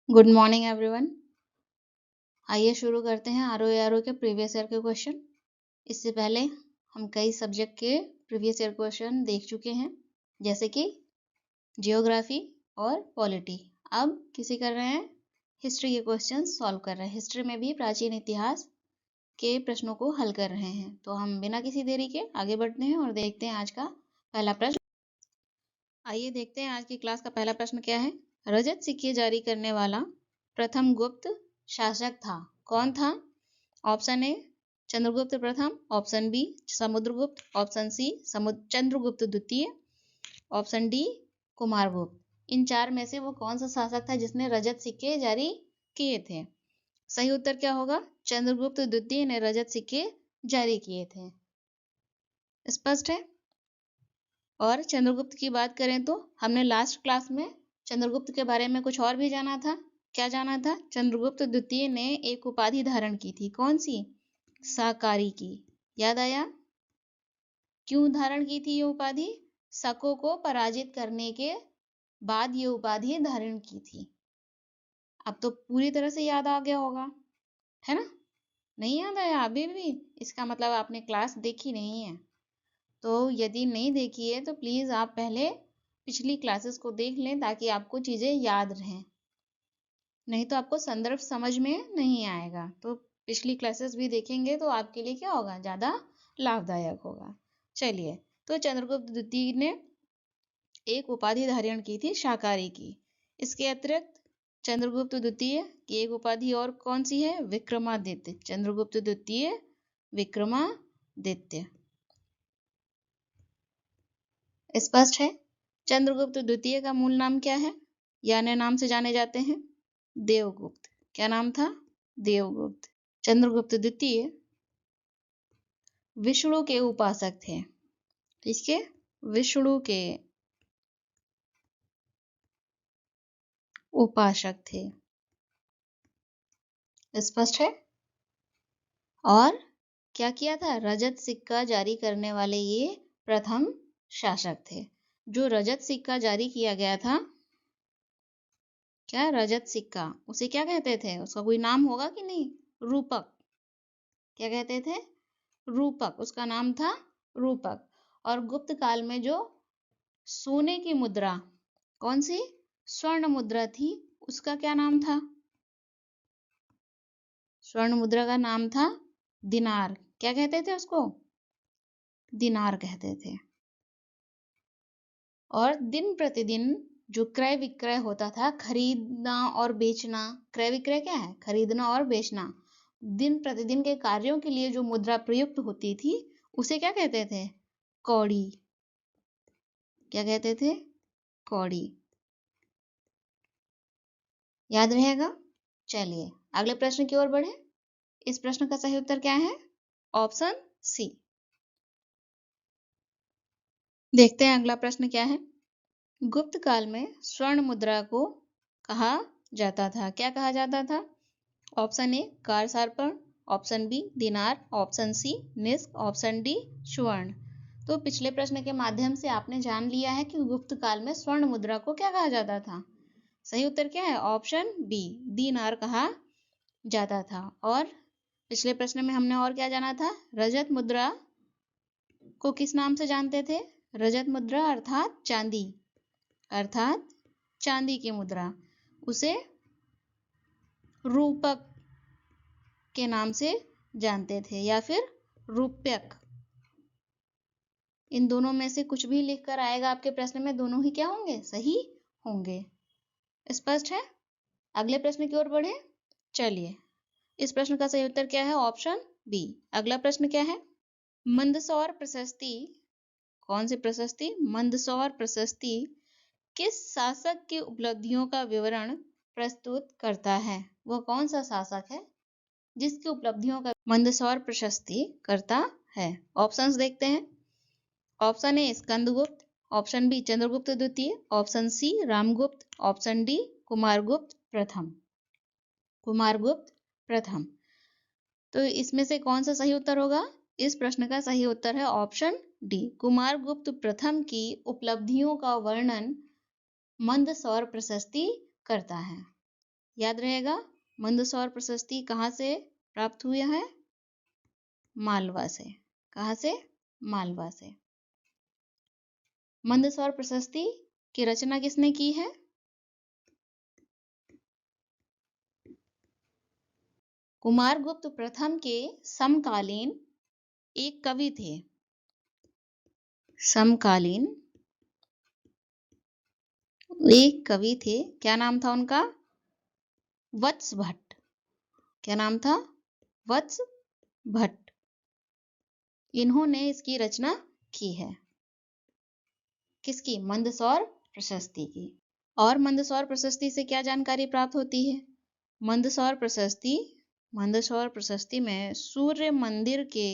Good morning everyone. आइए शुरू करते हैं आरओ के प्रीवियस ईयर के क्वेश्चन। इससे पहले हम कई सब्जेक्ट के प्रीवियस ईयर क्वेश्चन देख चुके हैं, जैसे कि जियोग्राफी और पॉलिटी। अब किसी कर रहे हैं हिस्ट्री के क्वेश्चन सॉल्व कर रहे हैं। हिस्ट्री में भी प्राचीन इतिहास के प्रश्नों को हल कर रहे हैं। तो हम बिना किसी देरी के आगे बढ़ते हैं और देखते हैं आज का पहला प्रश्न। आइए देखते हैं आज की क्लास का पहला प्रश्न क्या है। रजत सिक्के जारी करने वाला प्रथम गुप्त शासक था, कौन था? ऑप्शन ए चंद्रगुप्त प्रथम, option B Samudragupta, option C Chandragupta द्वितीय, ऑप्शन डी कुमारगुप्त। इन चार में से वो कौन सा शासक था जिसने रजत सिक्के जारी किए थे? सही उत्तर क्या होगा? चंद्रगुप्त द्वितीय ने रजत सिक्के जारी किए थे। स्पष्ट है। और चंद्रगुप्त की बात करें तो हमने लास्ट क्लास में चंद्रगुप्त के बारे में कुछ और भी जाना था। क्या जाना था? चंद्रगुप्त द्वितीय ने एक उपाधि धारण की थी, कौन सी? शाकाहारी की। याद आया? क्यों धारण की थी ये उपाधि? शकों को पराजित करने के बाद ये उपाधि धारण की थी। अब तो पूरी तरह से याद आ गया होगा, है ना? नहीं याद आया अभी भी? इसका मतलब आपने क्लास देखी नहीं है। तो यदि नहीं देखी है तो प्लीज आप पहले पिछली क्लासेस को देख लें ताकि आपको चीजें याद रहें, नहीं तो आपको संदर्भ समझ में नहीं आएगा। तो पिछली क्लासेस भी देखेंगे तो आपके लिए क्या होगा? ज्यादा लाभदायक होगा। चलिए, तो चंद्रगुप्त द्वितीय ने एक उपाधि धारण की थी शाकाहारी की। इसके अतिरिक्त चंद्रगुप्त द्वितीय की एक उपाधि और कौन सी है? विक्रमादित्य। चंद्रगुप्त द्वितीय विक्रमादित्य। स्पष्ट है। चंद्रगुप्त द्वितीय का मूल नाम क्या है या अन्य नाम से जाने जाते हैं? देवगुप्त। क्या नाम था? देवगुप्त। चंद्रगुप्त द्वितीय विष्णु के उपासक थे। किसके? विष्णु के उपासक थे। स्पष्ट है। और क्या किया था? रजत सिक्का जारी करने वाले ये प्रथम शासक थे। जो रजत सिक्का जारी किया गया था, क्या रजत सिक्का, उसे क्या कहते थे? उसका कोई नाम होगा कि नहीं? रूपक। क्या कहते थे? रूपक। उसका नाम था रूपक। और गुप्त काल में जो सोने की मुद्रा, कौन सी? स्वर्ण मुद्रा थी, उसका क्या नाम था? स्वर्ण मुद्रा का नाम था दिनार। क्या कहते थे उसको? दिनार कहते थे। और दिन प्रतिदिन जो क्रय विक्रय होता था, खरीदना और बेचना, क्रय विक्रय क्या है? खरीदना और बेचना। दिन प्रतिदिन के कार्यों के लिए जो मुद्रा प्रयुक्त होती थी उसे क्या कहते थे? कौड़ी। क्या कहते थे? कौड़ी। याद रहेगा? चलिए अगले प्रश्न की ओर बढ़े। इस प्रश्न का सही उत्तर क्या है? Option C. देखते हैं अगला प्रश्न क्या है। गुप्त काल में स्वर्ण मुद्रा को कहा जाता था, क्या कहा जाता था? ऑप्शन ए कारसार्पण, ऑप्शन बी दिनार, ऑप्शन सी निस्क, ऑप्शन डी स्वर्ण। तो पिछले प्रश्न के माध्यम से आपने जान लिया है कि गुप्त काल में स्वर्ण मुद्रा को क्या कहा जाता था। सही उत्तर क्या है? ऑप्शन बी दिनार कहा जाता था। और पिछले प्रश्न में हमने और क्या जाना था? रजत मुद्रा को किस नाम से जानते थे? रजत मुद्रा अर्थात चांदी, अर्थात चांदी की मुद्रा, उसे रूपक के नाम से जानते थे या फिर रूप्यक। इन दोनों में से कुछ भी लिखकर आएगा आपके प्रश्न में, दोनों ही क्या होंगे? सही होंगे। स्पष्ट है। अगले प्रश्न की ओर बढ़े। चलिए, इस प्रश्न का सही उत्तर क्या है? Option B. अगला प्रश्न क्या है? मंदसौर प्रशस्ति, कौन सी प्रशस्ति? मंदसौर प्रशस्ति किस शासक की उपलब्धियों का विवरण प्रस्तुत करता है? वह कौन सा शासक है जिसकी उपलब्धियों का मंदसौर प्रशस्ति करता है? ऑप्शंस देखते हैं। Option A Skandagupta, option B Chandragupta द्वितीय, option C Ramagupta, option D Kumaragupta प्रथम। कुमारगुप्त प्रथम। तो इसमें से कौन सा सही उत्तर होगा? इस प्रश्न का सही उत्तर है ऑप्शन डी, कुमारगुप्त प्रथम की उपलब्धियों का वर्णन मंदसौर प्रशस्ति करता है। याद रहेगा, मंदसौर प्रशस्ति कहाँ से प्राप्त हुआ है? मालवा से। कहाँ से? मालवा से। मंदसौर प्रशस्ति की रचना किसने की है? कुमारगुप्त प्रथम के समकालीन एक कवि थे। समकालीन एक कवि थे, क्या नाम था उनका? वत्स भट्ट। क्या नाम था? वत्स भट्ट। इन्होंने इसकी रचना की है। किसकी? मंदसौर प्रशस्ति की। और मंदसौर प्रशस्ति से क्या जानकारी प्राप्त होती है? मंदसौर प्रशस्ति में सूर्य मंदिर के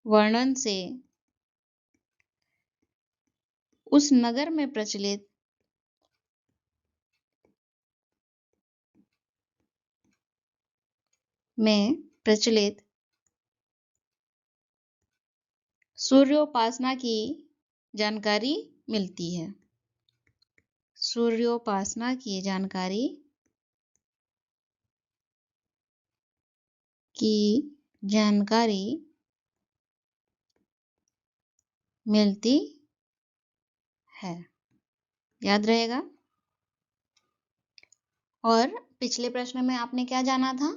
वर्णन से उस नगर में प्रचलित सूर्योपासना की जानकारी मिलती है। सूर्योपासना की जानकारी मिलती है। याद रहेगा। और पिछले प्रश्न में आपने क्या जाना था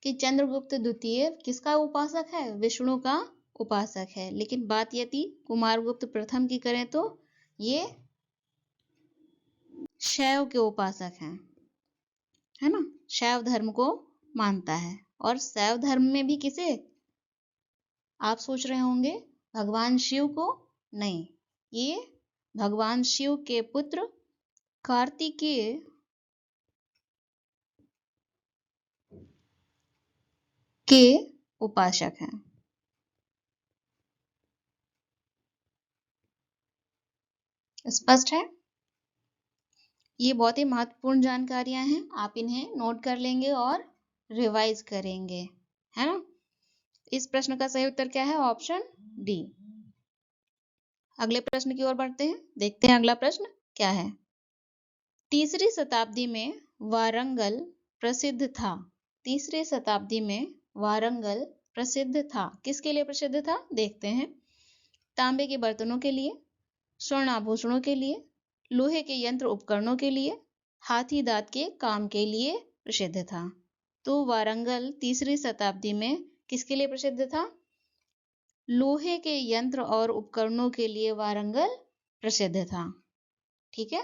कि चंद्रगुप्त द्वितीय किसका उपासक है? विष्णु का उपासक है। लेकिन बात यह थी कुमारगुप्त प्रथम की करें तो ये शैव के उपासक हैं, है ना? शैव धर्म को मानता है। और शैव धर्म में भी किसे? आप सोच रहे होंगे भगवान शिव को? नहीं, ये भगवान शिव के पुत्र कार्तिकेय के उपासक हैं। स्पष्ट है? ये बहुत ही महत्वपूर्ण जानकारियां हैं, आप इन्हें नोट कर लेंगे और रिवाइज करेंगे, है ना? इस प्रश्न का सही उत्तर क्या है? Option D. अगले प्रश्न की ओर बढ़ते हैं, देखते हैं अगला प्रश्न क्या है। तीसरी शताब्दी में वारंगल प्रसिद्ध था। तीसरी शताब्दी में वारंगल प्रसिद्ध था। किसके लिए प्रसिद्ध था? देखते हैं। तांबे के बर्तनों के लिए, स्वर्ण आभूषणों के लिए, लोहे के यंत्र उपकरणों के लिए, हाथी दांत के काम के लिए प्रसिद्ध था। तो वारंगल तीसरी शताब्दी में किसके लिए प्रसिद्ध था? लोहे के यंत्र और उपकरणों के लिए वारंगल प्रसिद्ध था। ठीक है,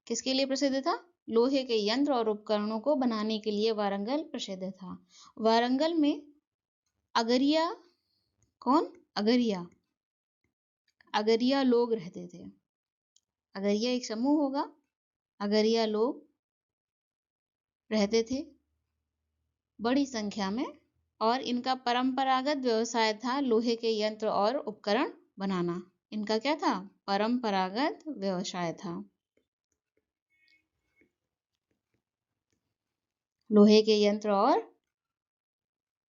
किसके लिए प्रसिद्ध था? लोहे के यंत्र और उपकरणों को बनाने के लिए वारंगल प्रसिद्ध था। वारंगल में अगरिया, कौन? अगरिया लोग रहते थे। अगरिया एक समूह होगा, अगरिया लोग रहते थे बड़ी संख्या में, और इनका परंपरागत व्यवसाय था लोहे के यंत्र और उपकरण बनाना। इनका क्या था? परंपरागत व्यवसाय था लोहे के यंत्र और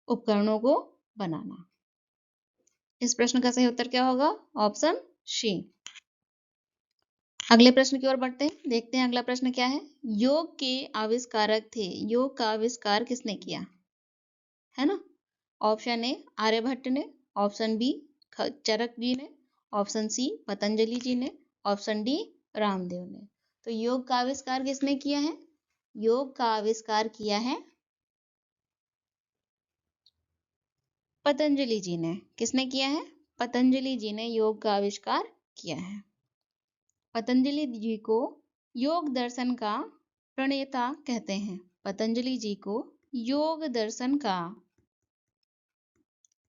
उपकरणों को बनाना। इस प्रश्न का सही उत्तर क्या होगा? Option C. अगले प्रश्न की ओर बढ़ते हैं, देखते हैं अगला प्रश्न क्या है। योग के आविष्कारक थे। योग का आविष्कार किसने किया? है ना? ऑप्शन ए आर्यभट्ट ने, ऑप्शन बी चरक जी ने, ऑप्शन सी पतंजलि जी ने, ऑप्शन डी रामदेव ने। तो योग का आविष्कार किसने किया है? योग का आविष्कार किया है पतंजलि जी ने। किसने किया है? पतंजलि जी ने योग का आविष्कार किया है। पतंजलि जी को योग दर्शन का प्रणेता कहते हैं। पतंजलि जी को योग दर्शन का,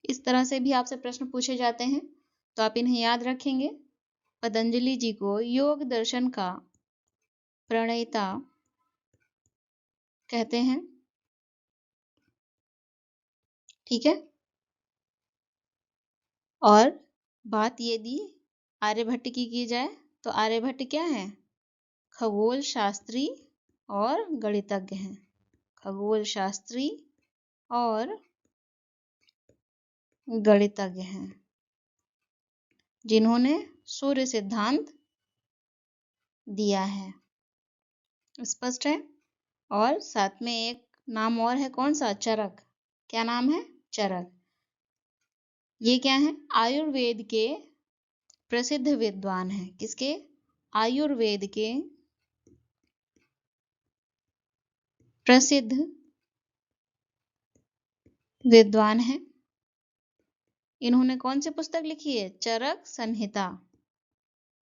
इस तरह से भी आपसे प्रश्न पूछे जाते हैं तो आप इन्हें याद रखेंगे। पतंजलि जी को योग दर्शन का प्रणेता कहते हैं। ठीक है, और बात यदि आर्यभट्ट की जाए तो आर्यभट्ट क्या है? खगोल शास्त्री और गणितज्ञ हैं। खगोल शास्त्री और गणितज्ञ हैं जिन्होंने सूर्य सिद्धांत दिया है। स्पष्ट है। और साथ में एक नाम और है, कौन सा? चरक। क्या नाम है? चरक। ये क्या है? आयुर्वेद के प्रसिद्ध विद्वान हैं। किसके? आयुर्वेद के प्रसिद्ध विद्वान हैं। इन्होंने कौन सी पुस्तक लिखी है? चरक संहिता।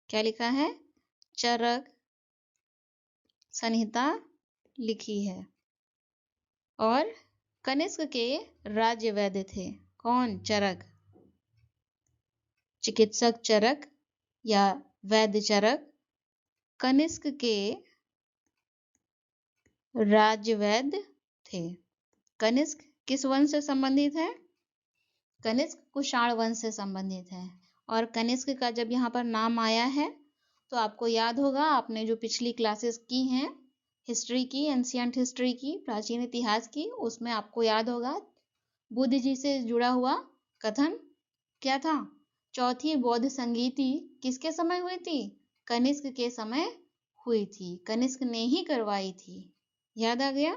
क्या लिखा है? चरक संहिता लिखी है। और कनिष्क के राज्य वैद्य थे। कौन? चरक। चिकित्सक चरक या वैद्य चरक कनिष्क के राज्य वैद्य थे। कनिष्क किस वंश से संबंधित है? कनिष्क कुषाण वंश से संबंधित है। और कनिष्क का जब यहाँ पर नाम आया है तो आपको याद होगा, आपने जो पिछली क्लासेस की हैं हिस्ट्री की, एंशिएंट हिस्ट्री की, प्राचीन इतिहास की, उसमें आपको याद होगा बुद्ध जी से जुड़ा हुआ कथन क्या था? चौथी बौद्ध संगीति किसके समय हुई थी? कनिष्क के समय हुई थी। कनिष्क ने ही करवाई थी। याद आ गया?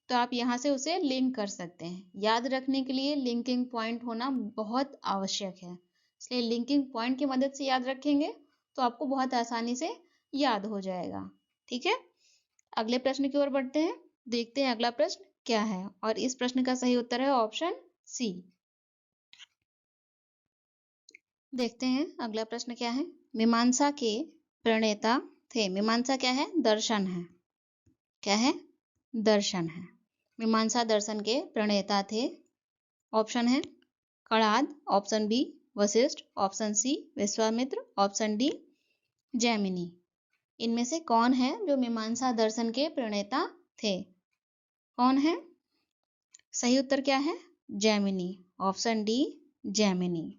तो आप यहाँ से उसे लिंक कर सकते हैं। याद रखने के लिए लिंकिंग पॉइंट होना बहुत आवश्यक है, इसलिए लिंकिंग पॉइंट की मदद से याद रखेंगे तो आपको बहुत आसानी से याद हो जाएगा। ठीक है, अगले प्रश्न की ओर बढ़ते हैं। देखते हैं अगला प्रश्न क्या है, और इस प्रश्न का सही उत्तर है ऑप्शन सी। देखते हैं अगला प्रश्न क्या है। मीमांसा के प्रणेता थे। मीमांसा क्या है? दर्शन है। क्या है? दर्शन है। मीमांसा दर्शन के प्रणेता थे। ऑप्शन है Kanad, option B Vashishtha, option C Vishwamitra, option D Jaimini. इनमें से कौन है जो मीमांसा दर्शन के प्रणेता थे? कौन है? सही उत्तर क्या है? जैमिनी। Option D Jaimini.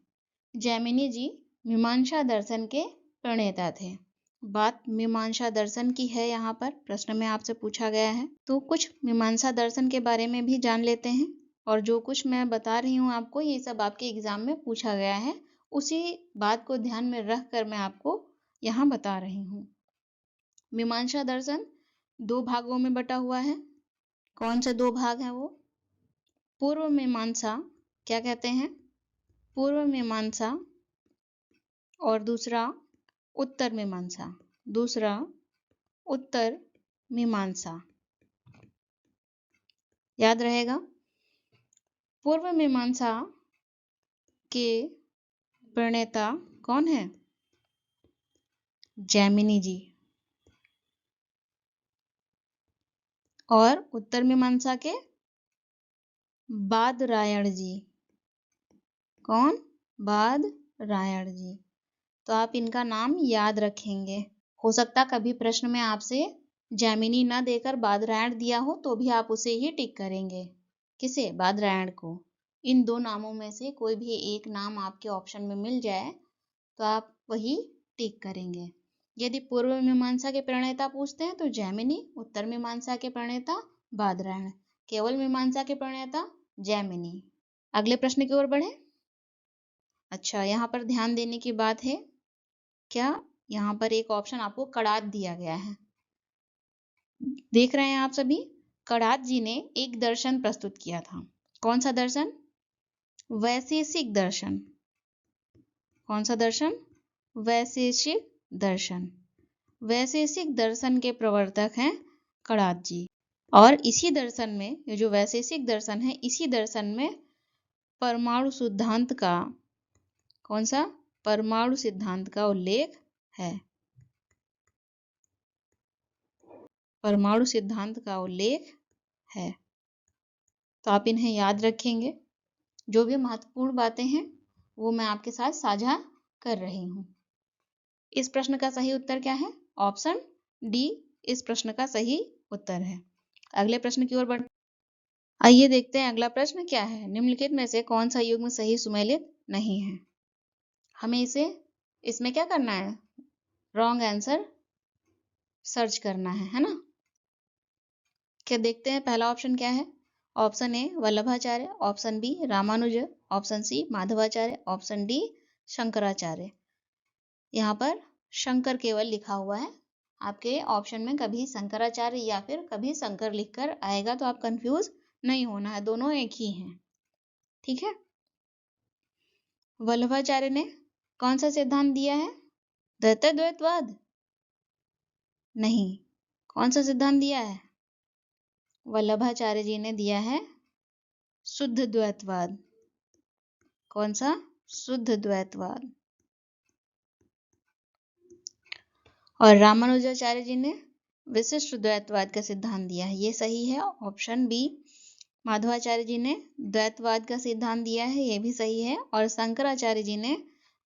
जैमिनी जी मीमांसा दर्शन के प्रणेता थे। बात मीमांसा दर्शन की है, यहाँ पर प्रश्न में आपसे पूछा गया है, तो कुछ मीमांसा दर्शन के बारे में भी जान लेते हैं। और जो कुछ मैं बता रही हूँ आपको, ये सब आपके एग्जाम में पूछा गया है, उसी बात को ध्यान में रख कर मैं आपको यहाँ बता रही हूँ। मीमांसा दर्शन दो भागों में बटा हुआ है। कौन से दो भाग हैं वो? पूर्व मीमांसा, क्या कहते हैं? पूर्व मीमांसा, और दूसरा उत्तर मीमांसा। दूसरा उत्तर मीमांसा। याद रहेगा। पूर्व मीमांसा के प्रणेता कौन है? जैमिनी जी। और उत्तर मीमांसा के बादरायण जी। कौन? बादरायण जी। तो आप इनका नाम याद रखेंगे। हो सकता कभी प्रश्न में आपसे जैमिनी न देकर बादरायण दिया हो तो भी आप उसे ही टिक करेंगे। किसे? बादरायण को। इन दो नामों में से कोई भी एक नाम आपके ऑप्शन में मिल जाए तो आप वही टिक करेंगे। यदि पूर्व मीमांसा के प्रणेता पूछते हैं तो जैमिनी, उत्तर मीमांसा के प्रणेता बादरायण, केवल मीमांसा के प्रणेता जैमिनी। अगले प्रश्न की ओर बढ़े। अच्छा, यहाँ पर ध्यान देने की बात है, क्या यहाँ पर एक ऑप्शन आपको कणाद दिया गया है। देख रहे हैं आप सभी, कणाद जी ने एक दर्शन प्रस्तुत किया था। कौन सा दर्शन? वैशेषिक दर्शन। कौन सा दर्शन? वैशेषिक दर्शन। वैशेषिक दर्शन के प्रवर्तक हैं कणाद जी। और इसी दर्शन में, ये जो वैशेषिक दर्शन है, इसी दर्शन में परमाणु सिद्धांत का, कौन सा? परमाणु सिद्धांत का उल्लेख है। परमाणु सिद्धांत का उल्लेख है। तो आप इन्हें याद रखेंगे। जो भी महत्वपूर्ण बातें हैं वो मैं आपके साथ साझा कर रही हूँ। इस प्रश्न का सही उत्तर क्या है? ऑप्शन डी इस प्रश्न का सही उत्तर है। अगले प्रश्न की ओर बढ़, आइए देखते हैं अगला प्रश्न क्या है। निम्नलिखित में से कौन सा युग्म सही सुमेलित नहीं है? हमें इसमें क्या करना है? रॉन्ग आंसर सर्च करना है ना? क्या देखते हैं पहला ऑप्शन क्या है। Option A Vallabhacharya, option B Ramanuja, option C Madhvacharya, option D Shankaracharya. यहाँ पर शंकर केवल लिखा हुआ है, आपके ऑप्शन में कभी शंकराचार्य या फिर कभी शंकर लिखकर आएगा, तो आप कंफ्यूज नहीं होना है, दोनों एक ही हैं। ठीक है। वल्लभाचार्य ने कौन सा सिद्धांत दिया है? द्वैतवाद? नहीं। कौन सा सिद्धांत दिया है? वल्लभाचार्य जी ने दिया है शुद्ध द्वैतवाद। कौन सा? शुद्ध द्वैतवाद। और रामानुजाचार्य जी ने विशिष्ट द्वैतवाद का सिद्धांत दिया है। ये सही है, ऑप्शन बी। माधवाचार्य जी ने द्वैतवाद का सिद्धांत दिया है, ये भी सही है। और शंकराचार्य जी ने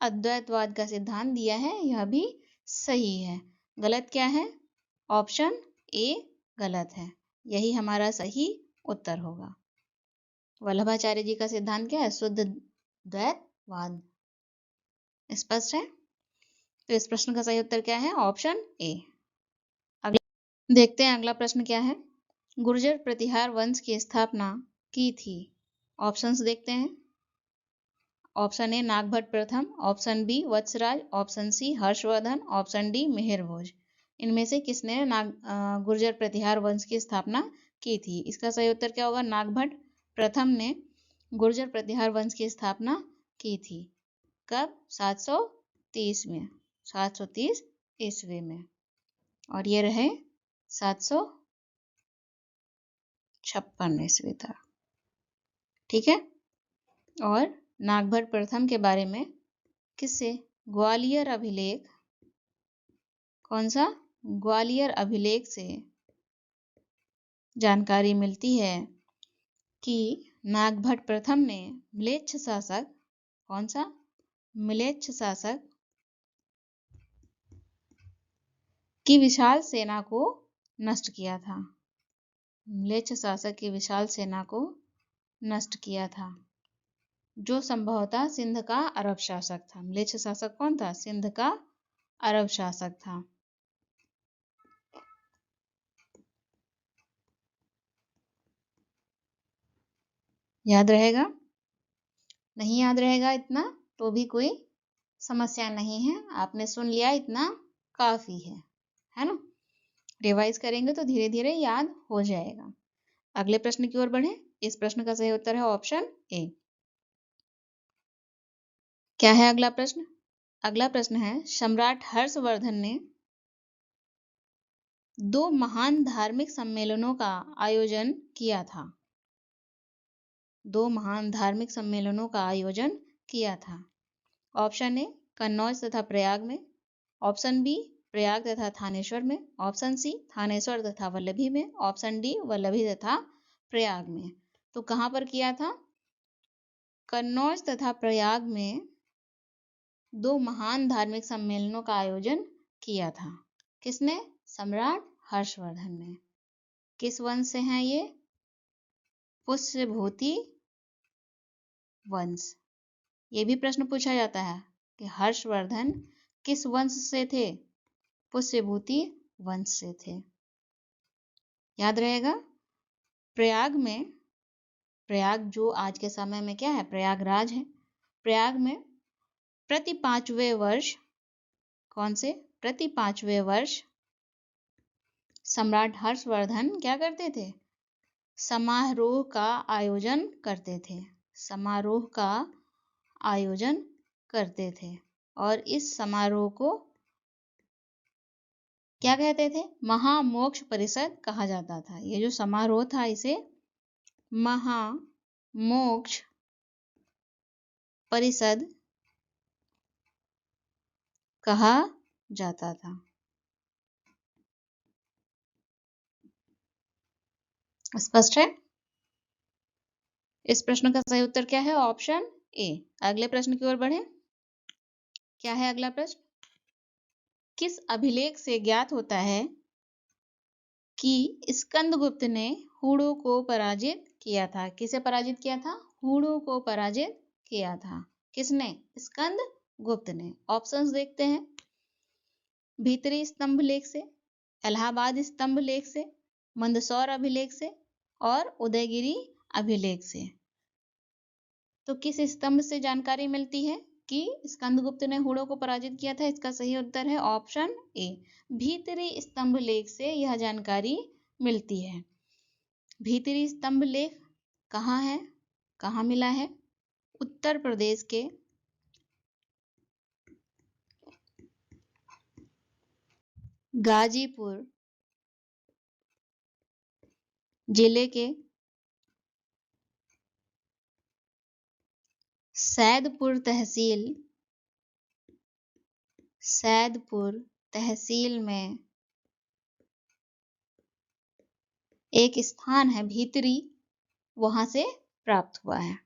अद्वैतवाद का सिद्धांत दिया है, यह भी सही है। गलत क्या है? ऑप्शन ए गलत है। यही हमारा सही उत्तर होगा। वल्लभाचार्य जी का सिद्धांत क्या है? शुद्ध द्वैतवाद। स्पष्ट है? तो इस प्रश्न का सही उत्तर क्या है? ऑप्शन ए। अगला देखते हैं, अगला प्रश्न क्या है। गुर्जर प्रतिहार वंश की स्थापना की थी। ऑप्शंस देखते हैं। ऑप्शन ए नागभट्ट प्रथम, option B Vatsaraj, option C Harshavardhan, option D Mihirbhoj. इनमें से किसने गुर्जर प्रतिहार वंश की स्थापना की थी? इसका सही उत्तर क्या होगा? नागभट्ट प्रथम ने गुर्जर प्रतिहार वंश की स्थापना की थी। कब? 730 में, 730 ईस्वी में। और ये रहे 756 ईस्वी तक। ठीक है। और नागभट्ट प्रथम के बारे में किससे? ग्वालियर अभिलेख। कौन सा? ग्वालियर अभिलेख से जानकारी मिलती है कि नागभट्ट प्रथम ने म्लेच्छ शासक, कौन सा? म्लेच्छ शासक की विशाल सेना को नष्ट किया था। म्लेच्छ शासक की विशाल सेना को नष्ट किया था, जो संभवतः सिंध का अरब शासक था। म्लेच्छ शासक कौन था? सिंध का अरब शासक था। याद रहेगा? नहीं याद रहेगा इतना तो भी कोई समस्या नहीं है, आपने सुन लिया इतना काफी है ना। रिवाइज करेंगे तो धीरे धीरे याद हो जाएगा। अगले प्रश्न की ओर बढ़े। इस प्रश्न का सही उत्तर है ऑप्शन ए। क्या है अगला प्रश्न? अगला प्रश्न है, सम्राट हर्षवर्धन ने 2 महान धार्मिक सम्मेलनों का आयोजन किया था। 2 महान धार्मिक सम्मेलनों का आयोजन किया था। ऑप्शन ए कन्नौज तथा प्रयाग में, ऑप्शन बी प्रयाग तथा थानेश्वर में, ऑप्शन सी थानेश्वर तथा वल्लभी में, ऑप्शन डी वल्लभी तथा प्रयाग में। तो कहां पर किया था? कन्नौज तथा प्रयाग में 2 महान धार्मिक सम्मेलनों का आयोजन किया था। किसने? सम्राट हर्षवर्धन ने। किस वंश से हैं ये? पुष्यभूति वंश। ये भी प्रश्न पूछा जाता है कि हर्षवर्धन किस वंश से थे? पुष्यभूति वंश से थे। याद रहेगा? प्रयाग में, प्रयाग जो आज के समय में क्या है? प्रयागराज है। प्रयाग में प्रति 5वें वर्ष, कौन से? प्रति 5वें वर्ष सम्राट हर्षवर्धन क्या करते थे? समारोह का आयोजन करते थे। समारोह का आयोजन करते थे। और इस समारोह को क्या कहते थे? महामोक्ष परिषद कहा जाता था। ये जो समारोह था इसे महामोक्ष परिषद कहा जाता था। स्पष्ट है? इस प्रश्न का सही उत्तर क्या है? ऑप्शन ए। अगले प्रश्न की ओर बढ़े। क्या है अगला प्रश्न? किस अभिलेख से ज्ञात होता है कि स्कंदगुप्त ने हूणों को पराजित किया था? किसे पराजित किया था? हूणों को पराजित किया था। किसने? स्कंदगुप्त ने। ऑप्शंस देखते हैं। भीतरी स्तंभ लेख से, इलाहाबाद स्तंभ लेख से, मंदसौर अभिलेख से और उदयगिरी अभिलेख से। तो किस स्तंभ से जानकारी मिलती है? कि स्कंदगुप्त ने हुड़ों को पराजित किया था? इसका सही उत्तर है ऑप्शन ए। भीतरी स्तंभ लेख से यह जानकारी मिलती है। भीतरी स्तंभ लेख कहाँ है, कहाँ मिला है? उत्तर प्रदेश के गाजीपुर जिले के सैदपुर तहसील में एक स्थान है भीतरी, वहां से प्राप्त हुआ है।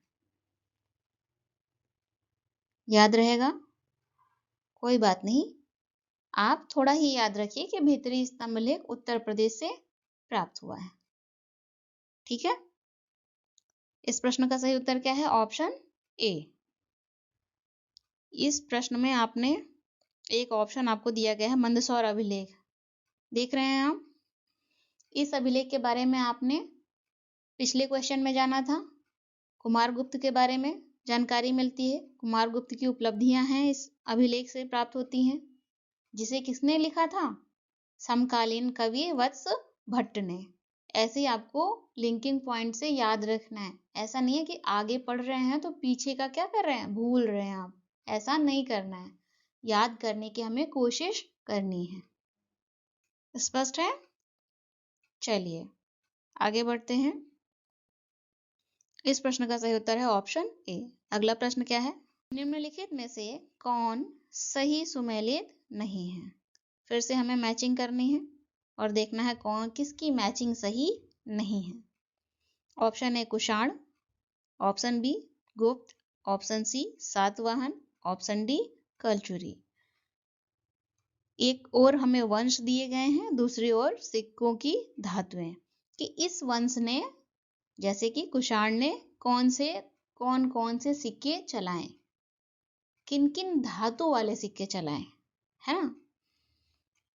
याद रहेगा? कोई बात नहीं, आप थोड़ा ही याद रखिए कि भीतरी स्तंभ लेख उत्तर प्रदेश से प्राप्त हुआ है। ठीक है, इस प्रश्न का सही उत्तर क्या है? ऑप्शन ए। इस प्रश्न में आपने एक ऑप्शन आपको दिया गया है मंदसौर अभिलेख, देख रहे हैं आप? इस अभिलेख के बारे में आपने पिछले क्वेश्चन में जाना था। कुमारगुप्त के बारे में जानकारी मिलती है, कुमारगुप्त की उपलब्धियां हैं इस अभिलेख से प्राप्त होती हैं, जिसे किसने लिखा था? समकालीन कवि वत्स भट्ट ने। ऐसे ही आपको लिंकिंग पॉइंट से याद रखना है। ऐसा नहीं है कि आगे पढ़ रहे हैं तो पीछे का क्या कर रहे हैं, भूल रहे हैं आप। ऐसा नहीं करना है, याद करने की हमें कोशिश करनी है। स्पष्ट है? चलिए आगे बढ़ते हैं। इस प्रश्न का सही उत्तर है ऑप्शन ए। अगला प्रश्न क्या है? निम्नलिखित में से कौन सही सुमेलित नहीं है? फिर से हमें मैचिंग करनी है और देखना है कौन किसकी मैचिंग सही नहीं है। Option A Kushan, option B Gupta, option C Satavahana, option D Kalachuri. एक और हमें वंश दिए गए हैं, दूसरी ओर सिक्कों की धातुएं, कि इस वंश ने, जैसे कि कुषाण ने कौन कौन से सिक्के चलाए, किन किन धातु वाले सिक्के चलाए, है ना?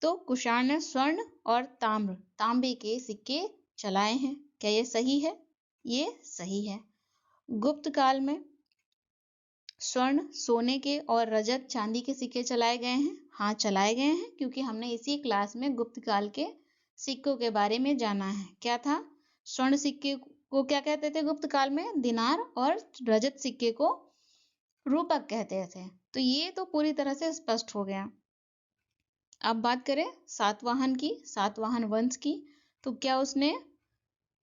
तो कुषाण ने स्वर्ण और तांबे के सिक्के चलाए हैं। क्या ये सही है? ये सही है। गुप्त काल में स्वर्ण, सोने के और रजत, चांदी के सिक्के चलाए गए हैं। हाँ, चलाए गए हैं, क्योंकि हमने इसी क्लास में गुप्त काल के सिक्कों के बारे में जाना है। क्या था? स्वर्ण सिक्के को क्या कहते थे गुप्त काल में? दिनार, और रजत सिक्के को रूपक कहते थे। तो ये तो पूरी तरह से स्पष्ट हो गया। अब बात करें सातवाहन की, सातवाहन वंश की, तो क्या उसने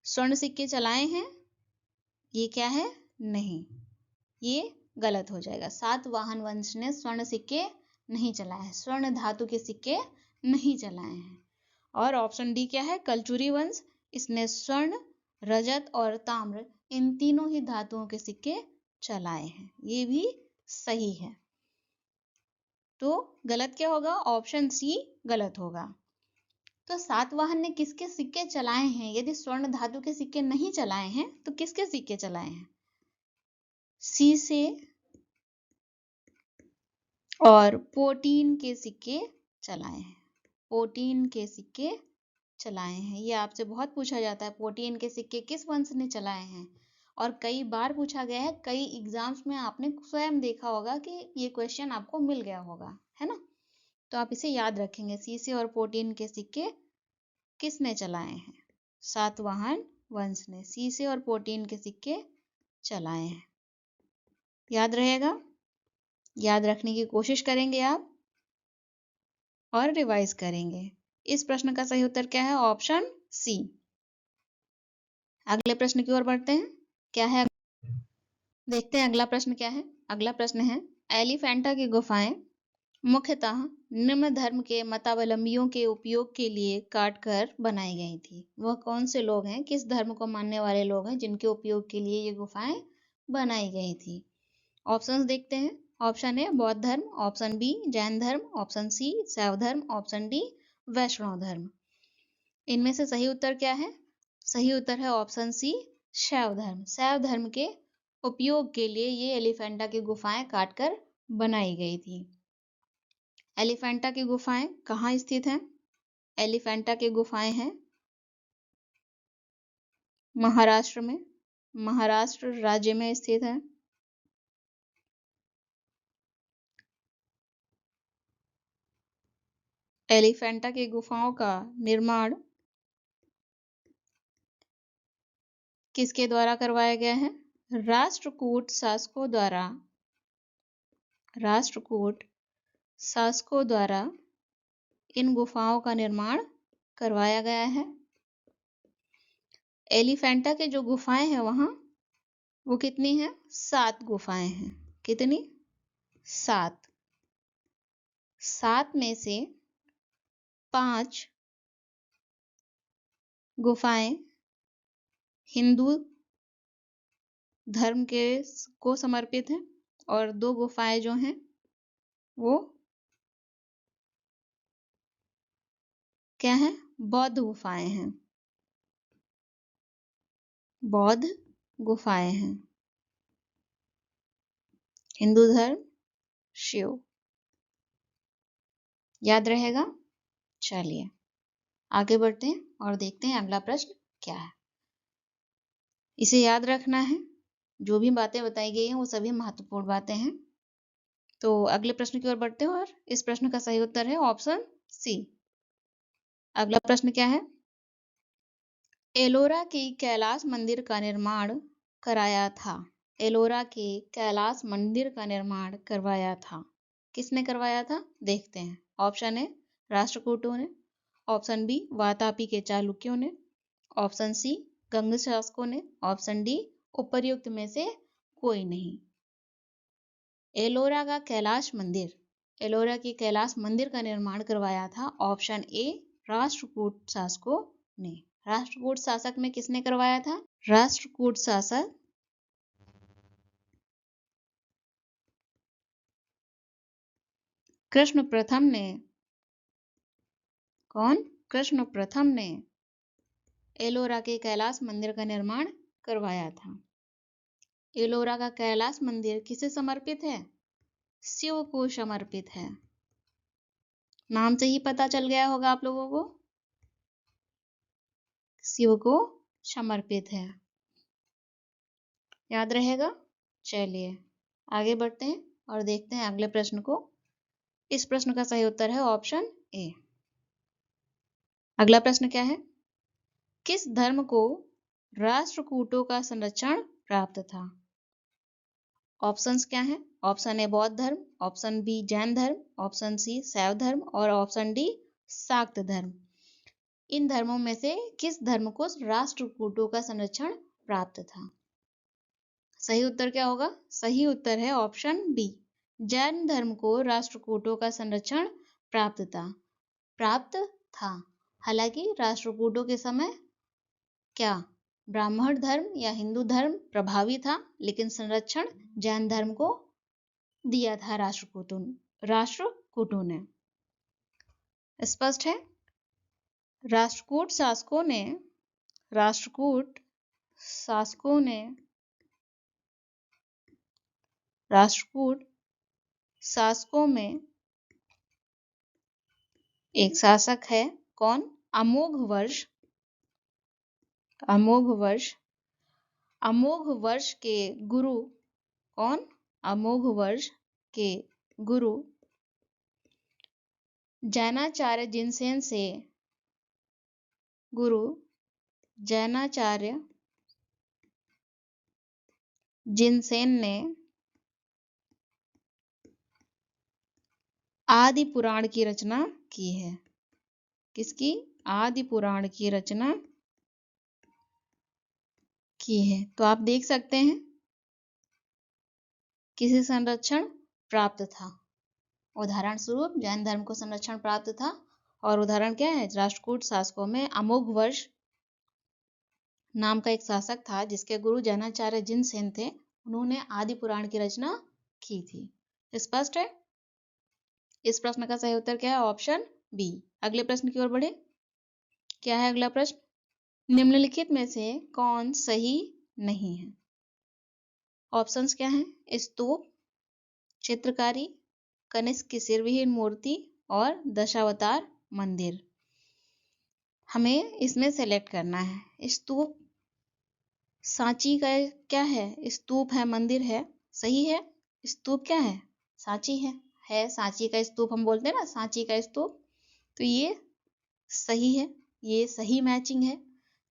स्वर्ण सिक्के चलाए हैं? ये क्या है? नहीं, ये गलत हो जाएगा। सातवाहन वंश ने स्वर्ण सिक्के नहीं चलाए हैं, स्वर्ण धातु के सिक्के नहीं चलाए हैं। और ऑप्शन डी क्या है? कलचुरी वंश, इसने स्वर्ण, रजत और ताम्र, इन तीनों ही धातुओं के सिक्के चलाए हैं। ये भी सही है। तो गलत क्या होगा? ऑप्शन सी गलत होगा। तो सातवाहन ने किसके सिक्के चलाए हैं? यदि स्वर्ण धातु के सिक्के नहीं चलाए हैं तो किसके सिक्के चलाए हैं? सीसे और पोटीन के सिक्के चलाए हैं। पोटीन के सिक्के चलाए हैं। ये आपसे बहुत पूछा जाता है, पोटीन के सिक्के किस वंश ने चलाए हैं? और कई बार पूछा गया है, कई एग्जाम्स में आपने स्वयं देखा होगा कि ये क्वेश्चन आपको मिल गया होगा, है ना? तो आप इसे याद रखेंगे, सीसे और पोटीन के सिक्के किसने चलाए हैं? सातवाहन वंश ने सीसे और पोटीन के सिक्के चलाए हैं। याद रहेगा? याद रखने की कोशिश करेंगे आप और रिवाइज करेंगे। इस प्रश्न का सही उत्तर क्या है? Option C. अगले प्रश्न की ओर बढ़ते हैं। क्या है? देखते हैं अगला प्रश्न क्या है। अगला प्रश्न है, एलिफेंटा की गुफाएं मुख्यतः निम्न धर्म के मतावलंबियों के उपयोग के लिए काटकर बनाई गई थी। वह कौन से लोग हैं, किस धर्म को मानने वाले लोग हैं जिनके उपयोग के लिए ये गुफाएं बनाई गई थी? ऑप्शंस देखते हैं। ऑप्शन ए बौद्ध धर्म, ऑप्शन बी जैन धर्म, ऑप्शन सी शैव धर्म, ऑप्शन डी वैष्णव धर्म। इनमें से सही उत्तर क्या है? सही उत्तर है ऑप्शन सी शैव धर्म। शैव धर्म के उपयोग के लिए ये एलिफेंटा की गुफाएं काटकर बनाई गई थी। एलिफेंटा की गुफाएं कहाँ स्थित हैं? एलिफेंटा की गुफाएं हैं महाराष्ट्र में, महाराष्ट्र राज्य में स्थित है। एलिफेंटा की गुफाओं का निर्माण किसके द्वारा करवाया गया है? राष्ट्रकूट शासकों द्वारा। राष्ट्रकूट शासकों द्वारा इन गुफाओं का निर्माण करवाया गया है। एलिफेंटा के जो गुफाएं हैं वहां, वो कितनी हैं? 7 गुफाएं हैं। कितनी? 7। 7 में से 5 गुफाएं हिंदू धर्म के को समर्पित हैं और 2 गुफाएं जो हैं वो क्या हैं? बौद्ध गुफाएं हैं। बौद्ध गुफाएं हैं। हिंदू धर्म, शिव। याद रहेगा? चलिए आगे बढ़ते हैं और देखते हैं अगला प्रश्न क्या है। इसे याद रखना है, जो भी बातें बताई गई हैं वो सभी महत्वपूर्ण बातें हैं। तो अगले प्रश्न की ओर बढ़ते हैं और इस प्रश्न का सही उत्तर है ऑप्शन सी। अगला प्रश्न क्या है? एलोरा के कैलाश मंदिर का निर्माण कराया था। एलोरा के कैलाश मंदिर का निर्माण करवाया था। किसने करवाया था? देखते हैं। ऑप्शन ए राष्ट्रकूटों ने, ऑप्शन बी वातापी के चालुक्यों ने, ऑप्शन सी गंग शासकों ने, ऑप्शन डी उपर्युक्त में से कोई नहीं। एलोरा का कैलाश मंदिर, एलोरा के कैलाश मंदिर का निर्माण करवाया था ऑप्शन ए राष्ट्रकूट शासकों ने। राष्ट्रकूट शासक में किसने करवाया था? राष्ट्रकूट शासक कृष्ण प्रथम ने। कौन? कृष्ण प्रथम ने एलोरा के कैलाश मंदिर का निर्माण करवाया था। एलोरा का कैलाश मंदिर किसे समर्पित है? शिव को समर्पित है। नाम से ही पता चल गया होगा आप लोगों को, शिव को समर्पित है। याद रहेगा? चलिए आगे बढ़ते हैं और देखते हैं अगले प्रश्न को। इस प्रश्न का सही उत्तर है ऑप्शन ए। अगला प्रश्न क्या है? किस धर्म को राष्ट्रकूटों का संरक्षण प्राप्त था? ऑप्शंस क्या हैं? ऑप्शन ए बौद्ध धर्म, ऑप्शन बी जैन धर्म, ऑप्शन सी शैव धर्म और ऑप्शन डी शाक्त धर्म। इन धर्मों में से किस धर्म को राष्ट्रकूटों का संरक्षण प्राप्त था? सही उत्तर क्या होगा? सही उत्तर है ऑप्शन बी, जैन धर्म को राष्ट्रकूटों का संरक्षण प्राप्त था। हालांकि राष्ट्रकूटों के समय क्या ब्राह्मण धर्म या हिंदू धर्म प्रभावी था, लेकिन संरक्षण जैन धर्म को दिया था राष्ट्रकूटों ने। स्पष्ट है? राष्ट्रकूट शासकों में एक शासक है। कौन? अमोघ वर्ष के गुरु। कौन? अमोघ वर्ष के गुरु जैनाचार्य जिनसेन से ने आदि पुराण की रचना की है। किसकी? आदि पुराण की रचना की है। तो आप देख सकते हैं किसे संरक्षण प्राप्त था। उदाहरण स्वरूप जैन धर्म को संरक्षण प्राप्त था और उदाहरण क्या है? राष्ट्रकूट शासकों में अमोघ वर्ष नाम का एक शासक था जिसके गुरु जैनाचार्य जिनसेन थे। उन्होंने आदि पुराण की रचना की थी। स्पष्ट है? इस प्रश्न का सही उत्तर क्या है? Option B. अगले प्रश्न की ओर बढ़े। क्या है अगला प्रश्न? निम्नलिखित में से कौन सही नहीं है? ऑप्शंस क्या हैं? स्तूप, चित्रकारी, कनिष्क की सिरविहीन मूर्ति और दशावतार मंदिर। हमें इसमें सेलेक्ट करना है। स्तूप सांची का क्या है? स्तूप है, मंदिर है। सही है? स्तूप क्या है? सांची है। सांची का स्तूप हम बोलते हैं ना, सांची का स्तूप। तो ये सही है, ये सही मैचिंग है।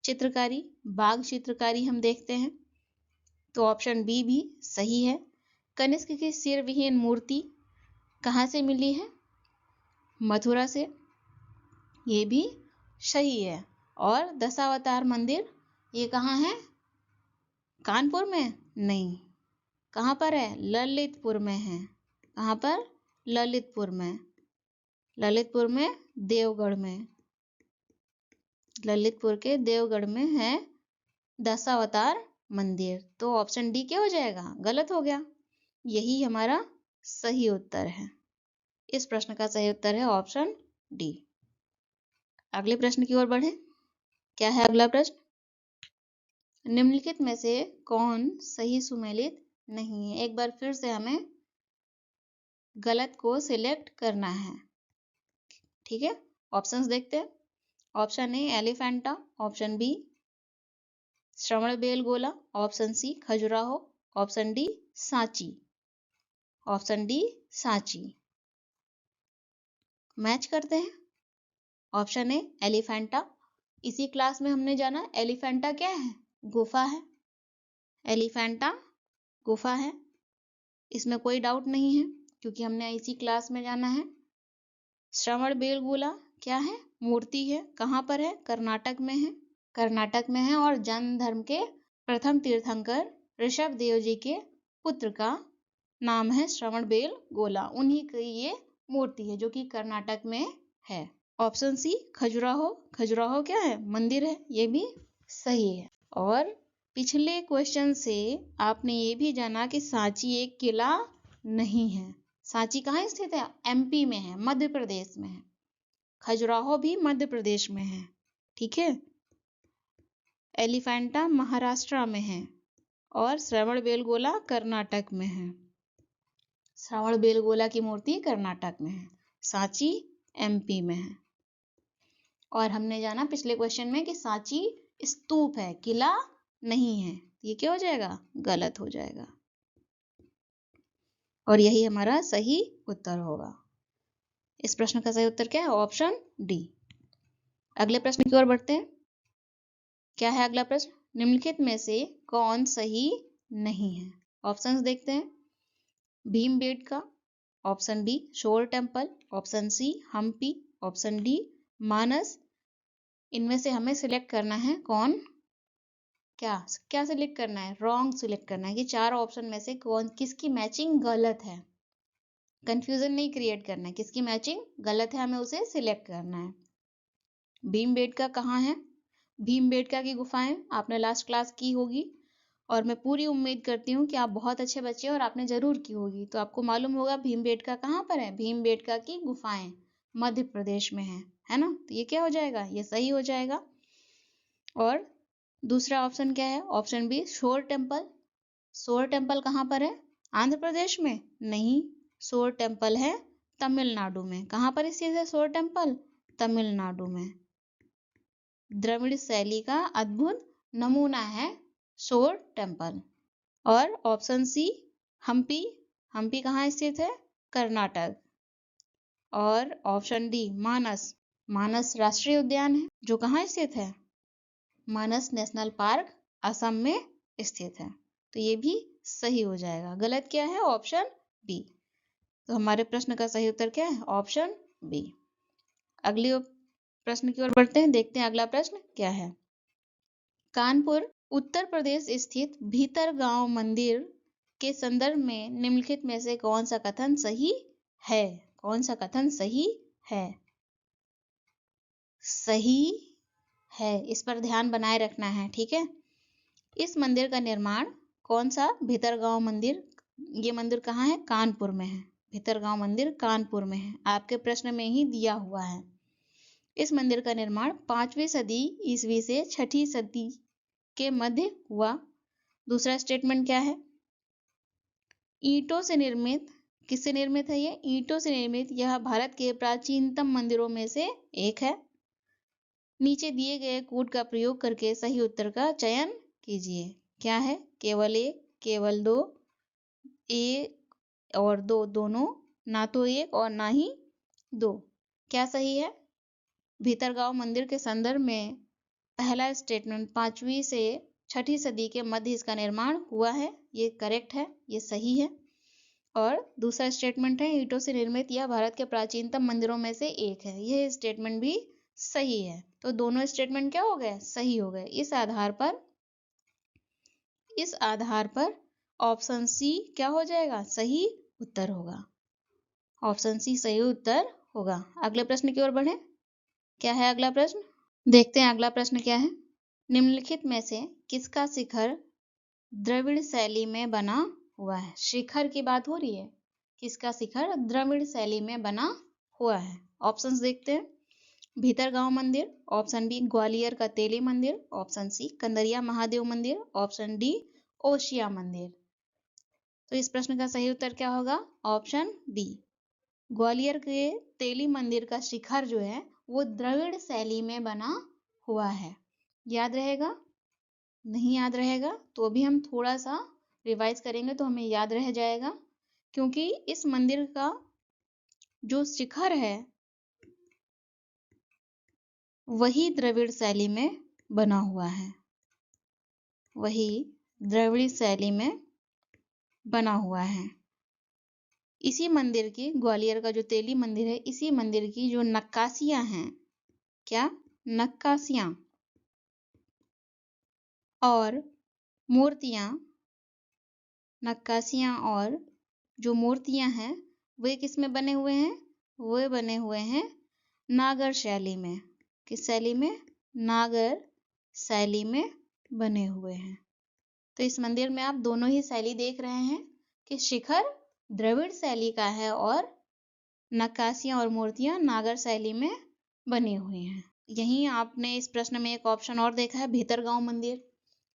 चित्रकारी, बाघ चित्रकारी हम देखते हैं, तो ऑप्शन बी भी सही है। कनिष्क की सिर विहीन मूर्ति कहाँ से मिली है? मथुरा से, ये भी सही है। और दशावतार मंदिर ये कहाँ है? कानपुर में नहीं, कहाँ पर है? ललितपुर में है। कहाँ पर? ललितपुर में। ललितपुर में, देवगढ़ में, ललितपुर के देवगढ़ में है दशावतार मंदिर। तो ऑप्शन डी क्या हो जाएगा? गलत हो गया। यही हमारा सही उत्तर है। इस प्रश्न का सही उत्तर है ऑप्शन डी। अगले प्रश्न की ओर बढ़े। क्या है अगला प्रश्न? निम्नलिखित में से कौन सही सुमेलित नहीं है? एक बार फिर से हमें गलत को सिलेक्ट करना है, ठीक है। ऑप्शंस देखते हैं। Option A Elephanta, option B Shravanabelagola, option C Khajuraho, option D Sanchi. Option D Sanchi. Match करते हैं। Option A Elephanta. इसी क्लास में हमने जाना एलिफेंटा क्या है? गुफा है। एलिफेंटा गुफा है, इसमें कोई डाउट नहीं है क्योंकि हमने इसी क्लास में जाना है। श्रवणबेलगोला क्या है? मूर्ति है। कहाँ पर है? कर्नाटक में है। कर्नाटक में है और जैन धर्म के प्रथम तीर्थंकर ऋषभ देव जी के पुत्र का नाम है श्रवणबेलगोला। उन्हीं की ये मूर्ति है जो कि कर्नाटक में है। Option C Khajuraho. खजुराहो क्या है? मंदिर है। ये भी सही है। और पिछले क्वेश्चन से आपने ये भी जाना कि सांची एक किला नहीं है। सांची कहाँ स्थित है? एमपी में है, मध्य प्रदेश में है। खजुराहो भी मध्य प्रदेश में है, ठीक है। एलिफेंटा महाराष्ट्र में है और श्रवणबेलगोला कर्नाटक में है। श्रवणबेलगोला की मूर्ति कर्नाटक में है, सांची एमपी में है। और हमने जाना पिछले क्वेश्चन में कि सांची स्तूप है, किला नहीं है। ये क्या हो जाएगा? गलत हो जाएगा। और यही हमारा सही उत्तर होगा। इस प्रश्न का सही उत्तर क्या है? Option D. अगले प्रश्न की ओर बढ़ते हैं। क्या है अगला प्रश्न? निम्नलिखित में से कौन सही नहीं है? ऑप्शंस देखते हैं। Bhimbetka, option B shore temple, option C Hampi, option D Manas. इनमें से हमें सिलेक्ट करना है कौन, क्या क्या सिलेक्ट करना है? रॉन्ग सिलेक्ट करना है कि चार ऑप्शन में से कौन किसकी मैचिंग गलत है। कंफ्यूजन नहीं क्रिएट करना है, किसकी मैचिंग गलत है हमें उसे सिलेक्ट करना है। भीमबेटका कहाँ है? भीमबेटका की गुफाएं आपने लास्ट क्लास की होगी और मैं पूरी उम्मीद करती हूँ कि आप बहुत अच्छे बच्चे और आपने जरूर की होगी, तो आपको मालूम होगा भीमबेटका कहाँ पर है। भीमबेटका की गुफाएं मध्य प्रदेश में है ना। तो ये क्या हो जाएगा? ये सही हो जाएगा। और दूसरा ऑप्शन क्या है? Option B shore temple. Shore temple कहाँ पर है? आंध्र प्रदेश में नहीं, शोर टेम्पल है तमिलनाडु में। कहाँ पर स्थित है शोर टेम्पल? तमिलनाडु में। द्रविड़ शैली का अद्भुत नमूना है शोर टेम्पल। और ऑप्शन सी हम्पी। हम्पी कहाँ स्थित है? कर्नाटक। और ऑप्शन डी मानस। मानस राष्ट्रीय उद्यान है जो कहाँ स्थित है? मानस नेशनल पार्क असम में स्थित है। तो ये भी सही हो जाएगा। गलत क्या है? Option B. तो हमारे प्रश्न का सही उत्तर क्या है? Option B. अगले प्रश्न की ओर बढ़ते हैं, देखते हैं अगला प्रश्न क्या है। कानपुर उत्तर प्रदेश स्थित भीतरगांव मंदिर के संदर्भ में निम्नलिखित में से कौन सा कथन सही है? कौन सा कथन सही है? सही है, इस पर ध्यान बनाए रखना है, ठीक है। इस मंदिर का निर्माण कौन सा? भीतरगांव मंदिर। ये मंदिर कहाँ है? कानपुर में है। भीतरगांव मंदिर कानपुर में है, आपके प्रश्न में ही दिया हुआ है। इस मंदिर का निर्माण 5वीं सदी ईस्वी से 6ठी सदी के मध्य हुआ। दूसरा स्टेटमेंट क्या है? ईंटों से निर्मित। किससे निर्मित है ये? ईंटों से निर्मित यह भारत के प्राचीनतम मंदिरों में से एक है। नीचे दिए गए कोड का प्रयोग करके सही उत्तर का चयन कीजिए। क्या है? केवल एक, केवल दो, एक और दो दोनों, ना तो एक और ना ही दो। क्या सही है? भीतरगांव मंदिर के संदर्भ में पहला स्टेटमेंट 5वीं से 6ठी सदी के मध्य इसका निर्माण हुआ है, ये करेक्ट है, ये सही है। और दूसरा स्टेटमेंट है ईंटों से निर्मित यह भारत के प्राचीनतम मंदिरों में से एक है, यह स्टेटमेंट भी सही है। तो दोनों स्टेटमेंट क्या हो गए? सही हो गए। इस आधार पर ऑप्शन सी क्या हो जाएगा? सही उत्तर होगा। ऑप्शन सी सही उत्तर होगा। अगले प्रश्न की ओर बढ़े। क्या है अगला प्रश्न? देखते हैं अगला प्रश्न क्या है। निम्नलिखित में से किसका शिखर द्रविड़ शैली में बना हुआ है? शिखर की बात हो रही है, किसका शिखर द्रविड़ शैली में बना हुआ है? ऑप्शंस देखते हैं। भीतरगांव मंदिर, ऑप्शन बी ग्वालियर का तेली मंदिर, ऑप्शन सी कंदरिया महादेव मंदिर, ऑप्शन डी ओशिया मंदिर। तो इस प्रश्न का सही उत्तर क्या होगा? ऑप्शन बी ग्वालियर के तेली मंदिर का शिखर जो है वो द्रविड़ शैली में बना हुआ है। याद रहेगा? नहीं याद रहेगा तो अभी हम थोड़ा सा रिवाइज करेंगे तो हमें याद रह जाएगा, क्योंकि इस मंदिर का जो शिखर है वही द्रविड़ शैली में बना हुआ है, वही द्रविड़ शैली में बना हुआ है। इसी मंदिर की, ग्वालियर का जो तेली मंदिर है, इसी मंदिर की जो नक्काशियां हैं, क्या नक्काशियां और मूर्तियां, नक्काशियां और जो मूर्तियां हैं वे किस में बने हुए हैं? वे बने हुए हैं नागर शैली में। किस शैली में? नागर शैली में बने हुए हैं। तो इस मंदिर में आप दोनों ही शैली देख रहे हैं कि शिखर द्रविड़ शैली का है और नक्काशियां और मूर्तियां नागर शैली में बनी हुई हैं। यहीं आपने इस प्रश्न में एक ऑप्शन और देखा है, भीतरगांव मंदिर।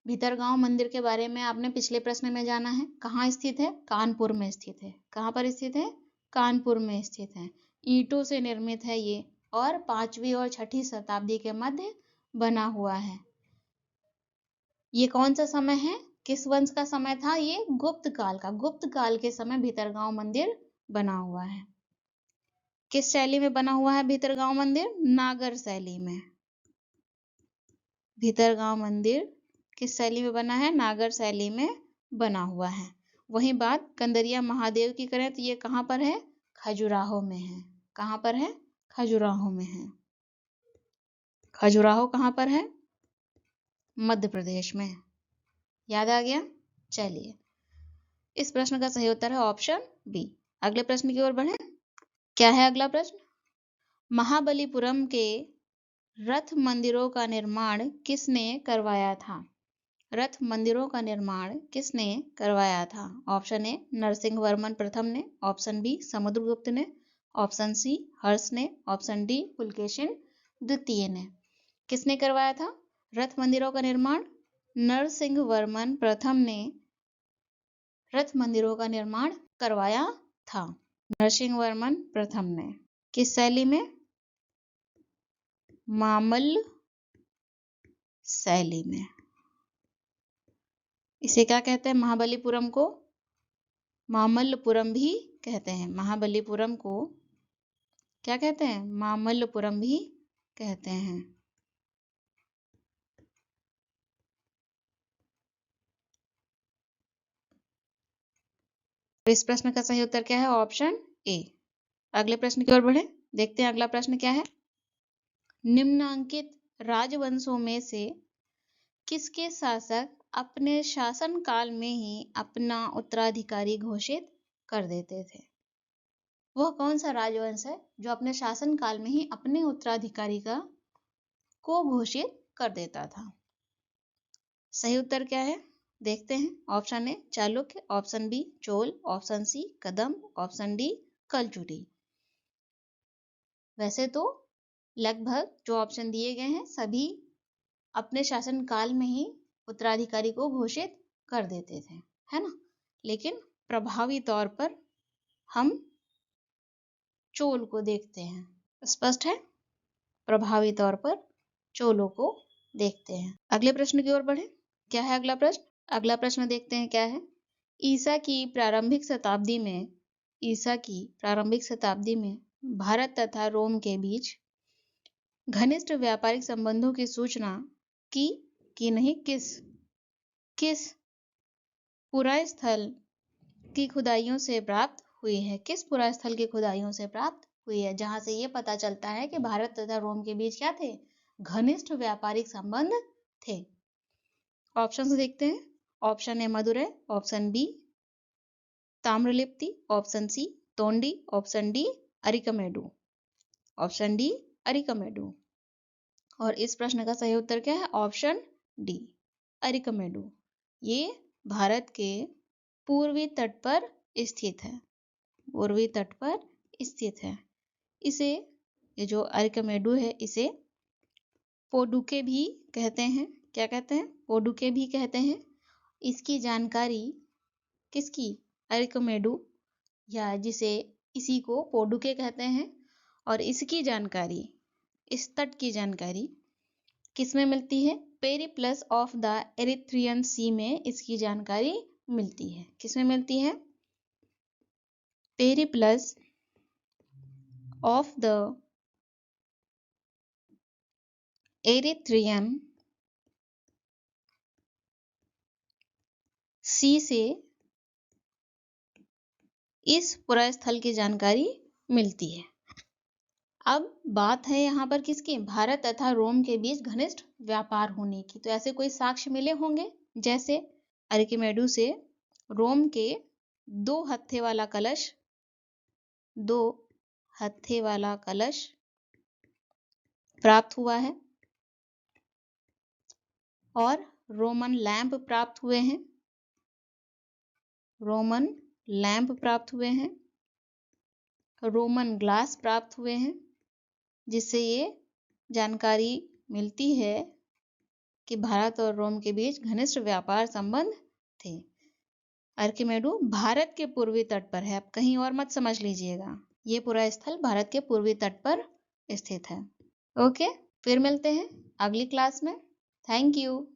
भीतरगांव मंदिर के बारे में आपने पिछले प्रश्न में जाना है। कहाँ स्थित है? कानपुर में स्थित है। कहाँ पर स्थित है? कानपुर में स्थित है। ईंटों से निर्मित है ये और 5वीं और 6ठी शताब्दी के मध्य बना हुआ है। ये कौन सा समय है? किस वंश का समय था? ये गुप्त काल का। गुप्त काल के समय भीतरगांव मंदिर बना हुआ है। किस शैली में बना हुआ है भीतरगांव मंदिर? नागर शैली में। भीतरगांव मंदिर किस शैली में बना है? नागर शैली में बना हुआ है। वहीं बात कंदरिया महादेव की करें तो ये कहाँ पर है? खजुराहो में है। कहाँ पर है? खजुराहो में है। खजुराहो कहाँ पर है? मध्य प्रदेश में। याद आ गया? चलिए, इस प्रश्न का सही उत्तर है ऑप्शन बी। अगले प्रश्न की ओर बढ़े। क्या है अगला प्रश्न? महाबलीपुरम के रथ मंदिरों का निर्माण किसने करवाया था? रथ मंदिरों का निर्माण किसने करवाया था? ऑप्शन ए नरसिंह वर्मन प्रथम ने, ऑप्शन बी समुद्रगुप्त ने, ऑप्शन सी हर्ष ने, ऑप्शन डी पुलकेशिन द्वितीय ने। किसने करवाया था रथ मंदिरों का निर्माण? नरसिंह वर्मन प्रथम ने रथ मंदिरों का निर्माण करवाया था। नरसिंह वर्मन प्रथम ने। किस शैली में? मामल्ल शैली में। इसे क्या कहते हैं? महाबलीपुरम को मामल्लपुरम भी कहते हैं। महाबलीपुरम को क्या कहते हैं? मामल्लपुरम भी कहते हैं। तो इस प्रश्न का सही उत्तर क्या है? ऑप्शन ए। अगले प्रश्न की ओर बढ़े। देखते हैं अगला प्रश्न क्या है। निम्नांकित राजवंशों में से किसके शासक अपने शासन काल में ही अपना उत्तराधिकारी घोषित कर देते थे? वह कौन सा राजवंश है जो अपने शासन काल में ही अपने उत्तराधिकारी को घोषित कर देता था? सही उत्तर क्या है? देखते हैं। Option A Chalukya, option B Chola, option C Kadamba, option D Kalachuri. वैसे तो लगभग जो ऑप्शन दिए गए हैं सभी अपने शासन काल में ही उत्तराधिकारी को घोषित कर देते थे, है ना? लेकिन प्रभावी तौर पर हम चोल को देखते हैं। स्पष्ट है? प्रभावी तौर पर चोलों को देखते हैं। अगले प्रश्न की ओर बढ़े। क्या है अगला प्रश्न? अगला प्रश्न देखते हैं क्या है। ईसा की प्रारंभिक शताब्दी में भारत तथा रोम के बीच घनिष्ठ व्यापारिक संबंधों की सूचना की नहीं किस पुरास्थल की खुदाइयों से प्राप्त हुई है? किस पुरास्थल की खुदाइयों से प्राप्त हुई है? जहां से ये पता चलता है कि भारत तथा रोम के बीच क्या थे? घनिष्ठ व्यापारिक संबंध थे। ऑप्शंस देखते हैं। Option A Madurai, option B Tamralipti, option C Tondi, option D Arikamedu. Option D Arikamedu. और इस प्रश्न का सही उत्तर क्या है? Option D Arikamedu. ये भारत के पूर्वी तट पर स्थित है। पूर्वी तट पर स्थित है। इसे, ये जो अरिकमेडु है, इसे पोडुके भी कहते हैं। क्या कहते हैं? पोडुके भी कहते हैं। इसकी जानकारी किसकी? अरिकमेडु, या जिसे इसी को पोडुके कहते हैं। और इसकी जानकारी, इस तट की जानकारी किसमें मिलती है? पेरिप्लस ऑफ द एरिथ्रियन सी में इसकी जानकारी मिलती है। किसमें मिलती है? पेरिप्लस ऑफ द एरिथ्रियन सी से इस पुरास्थल की जानकारी मिलती है। अब बात है यहाँ पर किसकी? भारत तथा रोम के बीच घनिष्ठ व्यापार होने की। तो ऐसे कोई साक्ष्य मिले होंगे, जैसे अरिकमेडु से रोम के दो हत्थे वाला कलश प्राप्त हुआ है, और रोमन लैंप प्राप्त हुए हैं। रोमन लैंप प्राप्त हुए हैं, रोमन ग्लास प्राप्त हुए हैं, जिससे ये जानकारी मिलती है कि भारत और रोम के बीच घनिष्ठ व्यापार संबंध थे। अरिकमेडु भारत के पूर्वी तट पर है। आप कहीं और मत समझ लीजिएगा। ये पूरा स्थल भारत के पूर्वी तट पर स्थित है। ओके, फिर मिलते हैं अगली क्लास में। Thank you.